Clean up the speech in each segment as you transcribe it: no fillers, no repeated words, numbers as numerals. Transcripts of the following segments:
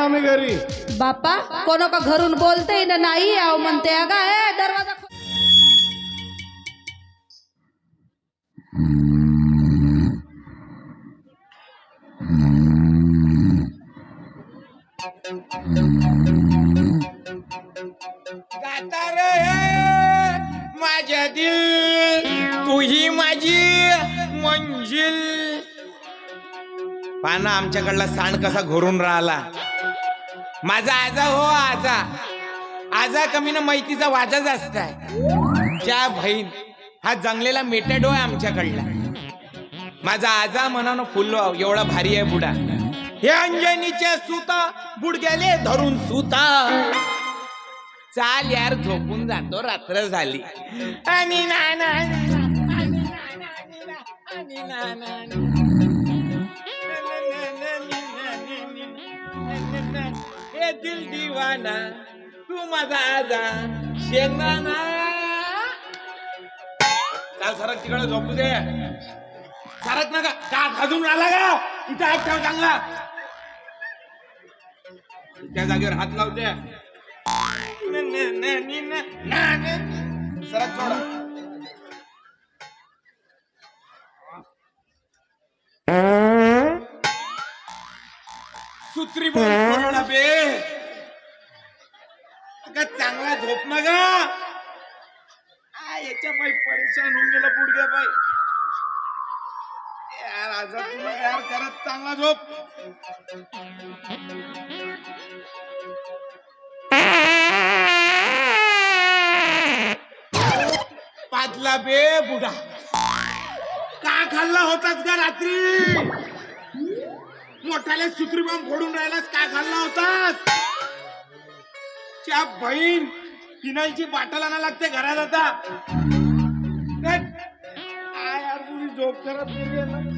आलो मी घरी. बापा कोण का घरून बोलते ना नाही आव म्हणते अगा ए दरवाजा गाता रे माझ्या दिल तुही माझी मंजिल. पाना आमच्याकडला सांड कसा घोरून राहिला. माझा आजा हो आजा आजा कमी ना मैतीचा वाजा जास्त आहे. ज्या बहीण हा जंगलेला मेटॅडो आहे आमच्याकडला. माझा आजा मनानं फुललो एवढा भारी आहे बुडा. हे अंजनीच्या सुता बुडग्याले धरून सुता. चाल यार झोपून जातो रात्र झाली. आणि नाना हे दिल दिवाना तू माझा आजा शेंगाना. चाल सरक तिकडे झोपू दे. सरक नका का खाजून राहिला का इथं हात ठेव चांगला. त्या जागेवर हात लावते. सरक थोडा. सुत्री बोल बे चांगला झोप ना गा. याच्या पाय परेशान होऊन गेला पुढच्या पाय. यार आजा तुला यार करत चांगला झोप. पाजला बे बुडा. का खाल्ला होतास का रात्री. मोठाले सुत्री बॉम्ब फोडून राहिलास. का खाल्ला होतास. च्या बहीण फिनाईलची बाटल आणा लागते घरात आता. यार तुम्ही झोप करत नाही.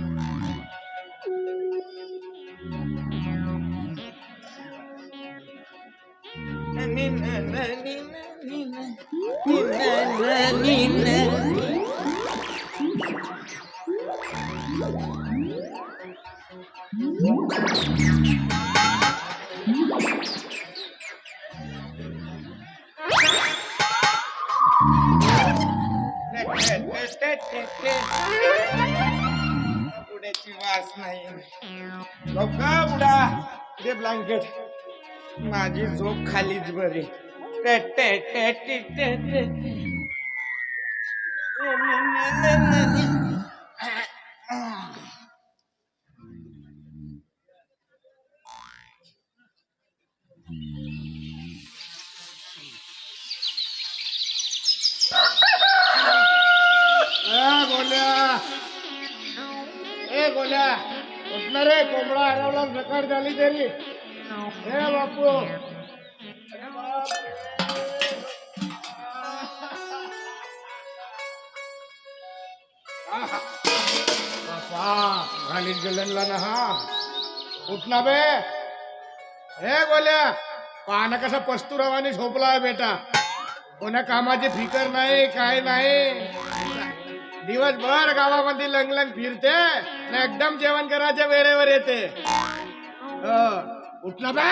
पुढ्याची वास नाही. झोपा बुडा दे ब्लँकेट. माझी झोप खालीच बरी. गोल्या उठणार रे. कोंबडा हरवला सकाळ झाली तरी. हे बापू घालीत गेला ना. हा उठना बे. हे गोल्या पाहना कसा पस्तुरावानी झोपला बेटा. कोणा कामाची फिकर नाही काय नाही. दिवसभर गावामध्ये लंग लंग फिरते ना एकदम जेवण करायच्या वेळेवर येते. उठना बे.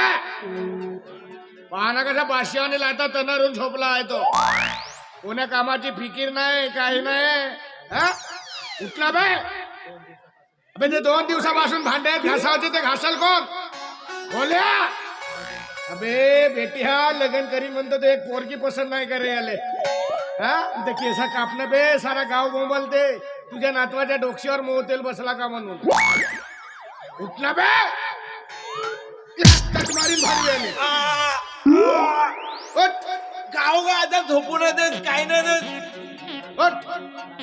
पाहना कसा बादशाहाने लाटा तणारून झोपला आहे तो. कोण्या कामाची फिकीर नाही काही नाही. उठना बे. अबे ते 2 दिवसापासून भांडे घासावचे ते घासल कोण. बोल्या अबे बेटी हा लग्न करी म्हणतो ते एक पोरगी पसंत नाही करे आले. ते केसा कापणं बे. सारा गाव बोंबलते तुझ्या नातवाच्या डोक्यावर मोतेल बसला का म्हणून. उठना बे. मारीन भारी आली. गाव आता झोपून देस काय नाही.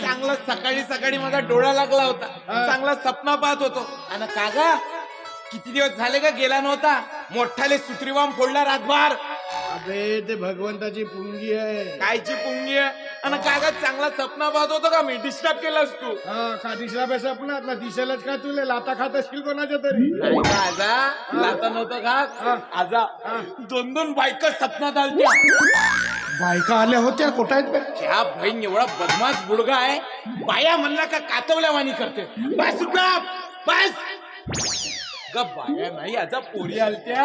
चांगला सकाळी सकाळी माझा डोळा लागला होता. चांगला सपना पाहत होतो. आणि कागा किती दिवस झाले का गेला नव्हता. मोठाले सुत्री बॉम्ब फोडला रातभर. अबे ते भगवंताची पुंगी आहे. कायची पुंगी आहे. आणि कागा चांगला सपना पाहत होतो का मी. डिस्टर्ब केलास तू. का डिस्टर्ब आहे सपनात ना. दिसेलच का तुला. लाता खात असतील कोणाच्या तरी. आजा लाता नव्हतं खात. आजा 2-2 बायका सपनात आलत्या. बायका आल्या होत्या कुठं आहेत. ह्या बहीण एवढा बदमाश बुडगा आहे. बाया म्हणला का कातवल्या वाणी करते. बस बस अगं बाया नाही आजा पोरी आलत्या.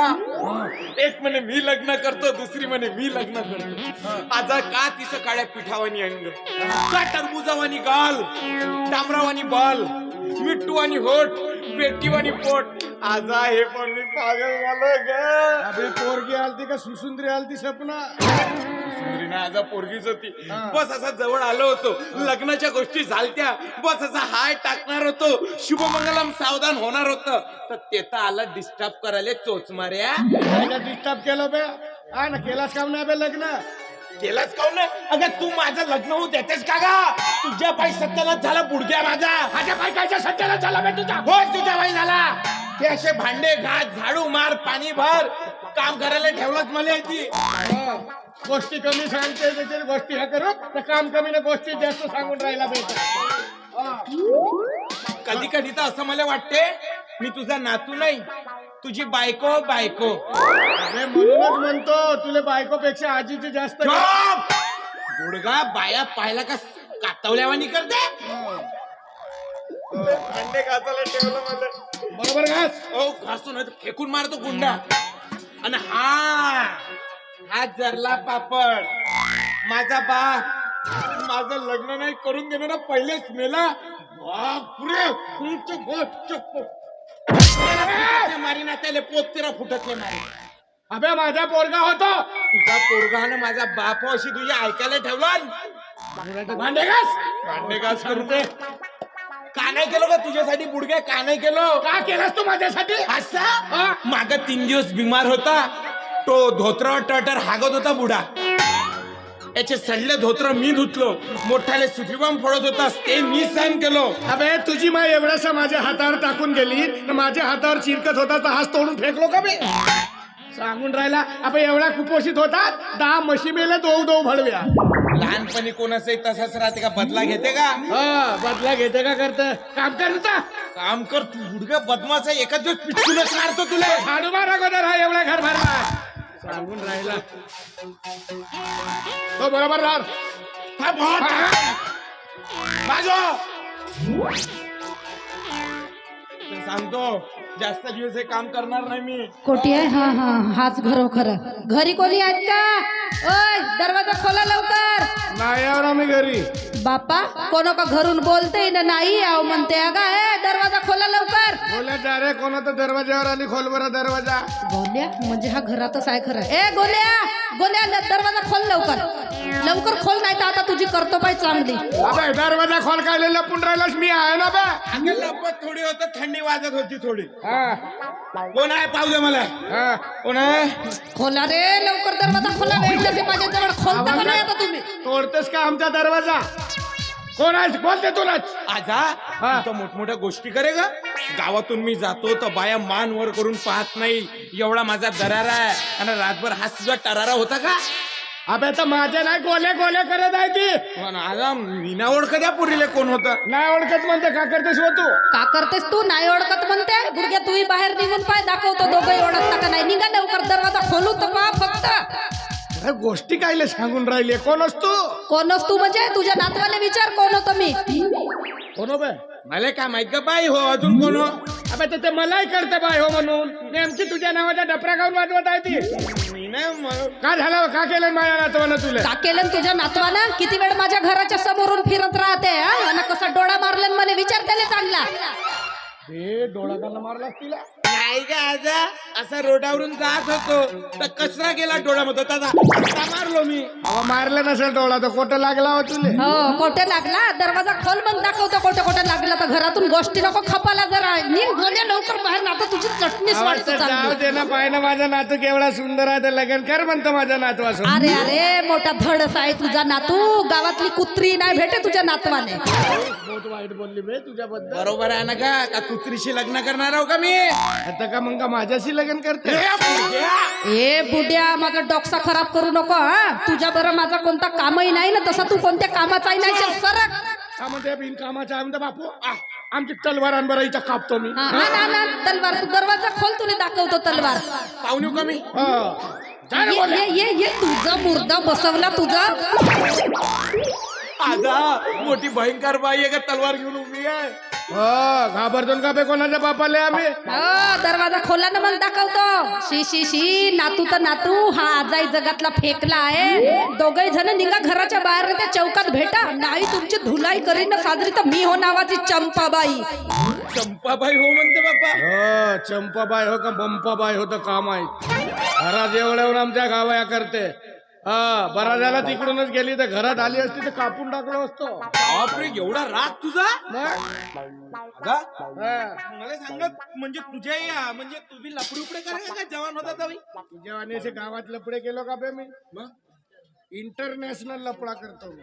एक म्हणे मी लग्न करतो, दुसरी म्हणे मी लग्न करतो. आजा का तिचं काळ्या पिठावानी अंग, का टरबुजावानी गाल, डांबरावानी बाल, मिट्टूवानी होठ, पेटीवानी पोट. आजा हे पण मी पागल झालो ग. अबे पोरगी आलती का सुसुंदरी आलती सपना? आजा पोरगीच होती. बस असा जवळ आलो होतो, लग्नाच्या गोष्टी झालत्या, बस असा हाय टाकणार होतो, शुभमंगलम सावधान होणार होतं, तर ते तर आला डिस्टर्ब करायला चोचमाऱ्या. डिस्टर्ब केलं बे? हा ना, केलास काम नाही बे लग्न? केलाच काऊन नाही? अगं तू माझं लग्न होऊ देतेस का गा? तुझ्या पायी सत्यानाच झाला बुडग्या माझा. माझ्या बायकाच्या सत्यानाच झाला बे तुझा. हो तुझ्या पायी झाला. ते असे भांडे घास, झाडू मार, पाणी भर, काम करायला ठेवलंच मला ती. गोष्टी कमी सांगते त्याच्या गोष्टी ह्या करत तर काम कमी ना गोष्टी जास्त सांगून राहिला पाहिजे. कधी कधी तर असं मला वाटते मी तुझा नातू नाही, तुझी बायको बायको. अरे म्हणूनच म्हणतो तुला बायकोपेक्षा आजीची जास्त. गुडगा बाया पाहिला का कातवल्यावानी करते. भांडे घासायला ठेवलं मला. बरोबर घास. ओ घासून फेकून मारतो गुंडा. आणि हा जरला पापड माझा बाप माझं लग्न नाही करून देणार पहिलेच मेला. बापरे मारी ना त्याला पोतेरा फुटतले मारी. अबे माझा पोरगा होतो. तुझा पोरगानं माझा बाप अशी तुझी ऐकायला ठेवलं. भांडे घास. भांडे घास करून दे. का नाही केलं का तुझ्यासाठी बुडगे? का नाही केलं? का केलास तू माझ्यासाठी? असा माग 3 दिवस बिमार होता, तो धोत्रावर टटर हागत होता बुडा. याचे सडले धोत्र मी धुतलो, मोठाले सुफीबाम फोडत होतास ते मी सहन केलो. अबे तुझी माय एवढासा माझ्या हातावर टाकून गेली, माझ्या हातावर चिरकत होता तर हात तोडून फेकलो का बे? सांगून राहिला. अबे एवढा कुपोषित होता, 10 म्हशी मेल्या, 2 भडव्या. लहानपणी कोणाचंही तसाच राहते का? बदला घेते का? बदला घेते का? करत काम करता काम कर तू बुडगा बदमाश आहे. एका दिवस पिटूनच मारतो तुला. झाडू मारा अगोदर हा एवढा घर भरला. सांगून राहिला तो बरोबर राह. सांगतो जास्त दिवस हे काम करणार नाही मी. कोटी आहे. हा हा हाच खरं. घरी कोणी आहेत का? ओय दरवाजा खोला लवकर. नाही यावर आम्ही घरी. बापा कोण का घरून बोलते ना नाही आव म्हणते. अगा ए दरवाजा खोला लवकर. बोला जा रे, कोणा दरवाजावर आली. खोल बरं दरवाजा. गोल्या म्हणजे हा घरातच आहे खरं. ए गोल्या दरवाजा खोल लवकर. लवकर खोल, नाही तर आता तुझी करतो पाय चांगली. अबे दरवाजा खोल काय लपून राहिलास? मी आहे ना बे. अगं लपत थोडी होत, थंडी वाजत होती थोडी. कोण आहे? पाहू दे मला. कोण आहे? खोला रे लवकर दरवाजा खोला. वेळ माझ्या जवळ खोलता का नाही आता तुम्ही? तोडतेस का आमचा दरवाजा? कोण आहे? बोलते तुलाच. आजा तो मोठमोठ्या गोष्टी करे ग. गावातून मी जातो तर बाया मान वर करून पाहत नाही. एवढा माझा दरारा आहे आणि रातभर हा तुझा टरारा होता का? अबे तर माझे नाही गोले करत आहे ती. पण आजा मी ना ओळख द्या पुरीले कोण होतं. नाही ओळखत म्हणते. का करतेस हो तू? का करतेस तू? नाही ओळखत म्हणते. गुडघ्या तूही बाहेर निघून पाय दाखवतो. दोघंही ओळखता का नाही? निघा लवकर दरवाजा खोलू तर पहा फक्त. गोष्टी कायले सांगून राहिले? कोण असतो? कोणच तू म्हणजे? तुझ्या नातवाले विचार कोण होतो मी. कोण बे? मला काय माहित का बाई हो अजून कोण हो? अबे तर ते मलाही करते बाय हो म्हणून. नेमकी तुझ्या नावाचा डपरा गाऊन वाजवत आहे ती. मी नाही का झालं? का केलं माझ्या नातवानं तुला? का केलं तुझ्या नातवानं? किती वेळ माझ्या घराच्या समोरून फिरत राहते आणि कसा डोळा मारला मला विचार त्याला चांगला. हे डोळा का मारला तिला? नाही का आजा असा रोडावरून जात होतो तर कचरा गेला डोळ्यामध्ये त्याचा मारलो मी. अहो मारलं नसेल डोळा तर कोट लागला हो तुले. हो कोठे लागला? दरवाजा खोल मग दाखवतो कोठे लागला तर. घरातून गोष्टी नको खपाला जरा. निघ गोल्या लवकर बाहेर, ना तुझी चटणीच वाटते जाऊ चांगली. दे ना. पाय ना माझा नातू केवढा सुंदर आहे. ते लग्न कर म्हणतो माझा नातू असं. अरे मोठा धडस आहे तुझा नातू. गावातली कुत्री नाही भेटे तुझ्या नातवाने. बहुत वाईट बोलली बे तुझ्याबद्दल. बरोबर आहे ना का कुत्रीशी लग्न करणार आहो का मी? आता का मग का माझ्याशी लग्न करते? ए बुड्या माझा डोकसा खराब करू नको. हा तुझ्या बरं माझा कोणता कामही नाही ना, तसा तू कोणत्या कामाचाही नाही. चल सरक. का म्हणते बिन कामाचा आहे म्हणते बापू. आमची तलवार आण बरं, इथं कापतो मी. ना तलवार. तू दरवाजा खोल, तुला दाखवतो तलवार. पाहुणे का मी? ये तुझा मुर्दा बसवला तुझा. आजा मोठी भयंकर बाई आहे का तलवार घेऊन उभी आहे. हो घाबरतो का बे कोणाच्या बापाले आम्ही दरवाजा खोला ना मग दाखवतो. शी शी शी, नातू तर नातू, हा आजाई जगातला फेकला आहे. दोघही जण निघा घराच्या बाहेर, त्या चौकात भेटा, नाही तुमची धुलाई करीन ना साजरी तर मी हो नावाची चंपाबाई. चंपाबाई हो म्हणते बाप्पा. हो चंपाबाई हो का बंपाबाई हो तर काम आहे. घरात एवढं आमच्या गावाया करते. हा बरा झाला तिकडूनच गेली तर घरात आली असती तर कापून टाकलो असतो. बापरे एवढा राग तुझा. मग? अगा, हा. मला सांगत म्हणजे तुझ्या या म्हणजे तुम्ही लपडी उपडे करा का जवान होता तरी. तुझ्या आणि असे गावात लपडे केलो का बे मी? मग इंटरनॅशनल लपडा करतो मी.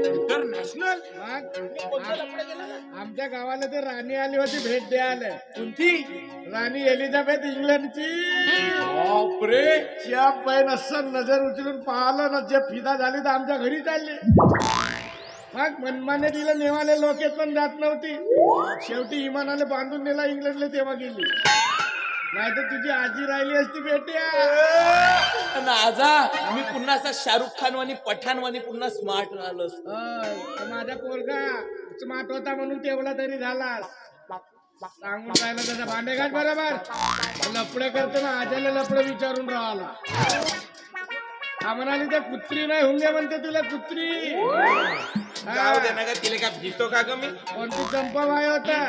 इंटरनॅशनल मग आमच्या गावाला ते राणी आली होती भेट द्यायला. कोणती. राणी एलिझाबेथ इंग्लंडची. बापरे च्या पैन असं नजर उचलून पाहिलं ना, जे फिदा झाली तर आमच्या घरी चालले. मग मनमाने तिला नेवाले लोक पण जात नव्हती. शेवटी इमानाने बांधून नेला इंग्लंडला, तेव्हा गेली. नाही तर तुझी आजी राहिली असती बेट्या. आजा मी पुन्हा असा शाहरुख खान वाणी पठाण वाणी पुन्हा स्मार्ट राहिलो. तर माझा पोरगा स्मार्ट होता म्हणून तेवढा तरी झालास. सांगून राहिला त्याचा भांडे घाट बरोबर. लपडे करतो ना, आज्याला लपडे विचारून राहिला. हा म्हणाली तर कुत्री नाही हुंगे म्हणते तुला कुत्री. जाऊ दे ना का तिला का भीतो का ग मी. कोणती चंपाबाई होता.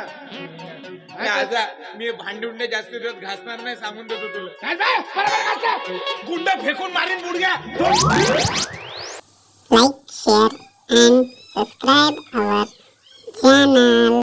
आजा मी भांडुंडे जास्त दिवस घासणार नाही सांगून देतो तुला. काय बे? बरोबर घासलं. गुंड फेकून मारीन बुडग्या. like, share and subscribe our channel.